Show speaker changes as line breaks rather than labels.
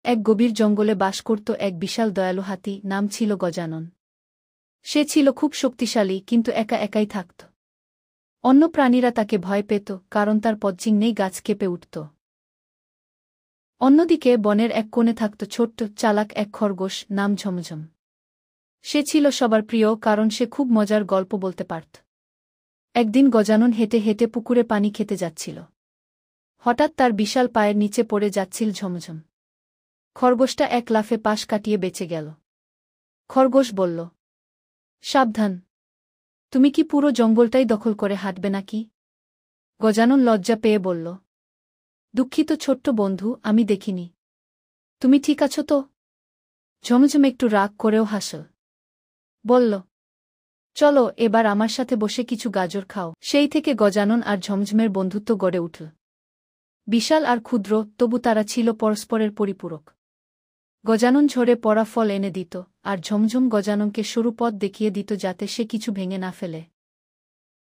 এক গভীর জঙ্গলে বাস করত এক বিশাল দয়ালু হাতি, নাম ছিল গজানন। সে ছিল খুব শক্তিশালী, কিন্তু একা একাই থাকত। অন্য প্রাণীরা তাকে ভয় পেত, কারণ তার পদচিহ্নেই গাছ কেঁপে উঠত। অন্যদিকে বনের এক কোণে থাকত ছোট্ট, চালাক এক খরগোশ, নাম ঝমঝম। সে ছিল সবার প্রিয়, কারণ সে খুব মজার গল্প বলতে পারত। একদিন গজানন হেঁটে হেঁটে পুকুরে পানি খেতে যাচ্ছিল। হঠাৎ তার বিশাল পায়ের নিচে পড়ে যাচ্ছিল ঝমঝম। খরগোশটা এক লাফে পাশ কাটিয়ে বেঁচে গেল। খরগোশ বলল, সাবধান, তুমি কি পুরো জঙ্গলটাই দখল করে হাঁটবে নাকি? গজানন লজ্জা পেয়ে বলল, দুঃখিত ছোট্ট বন্ধু, আমি দেখিনি। তুমি ঠিক আছো তো? ঝমঝম একটু রাগ করেও হাসল। বলল, চলো এবার আমার সাথে বসে কিছু গাজর খাও। সেই থেকে গজানন আর ঝমঝমের বন্ধুত্ব গড়ে উঠল। বিশাল আর ক্ষুদ্র, তবু তারা ছিল পরস্পরের পরিপূরক। গজানন ঝরে পড়া ফল এনে দিত, আর ঝমঝম গজাননকে সরু পথ দেখিয়ে দিত যাতে সে কিছু ভেঙে না ফেলে।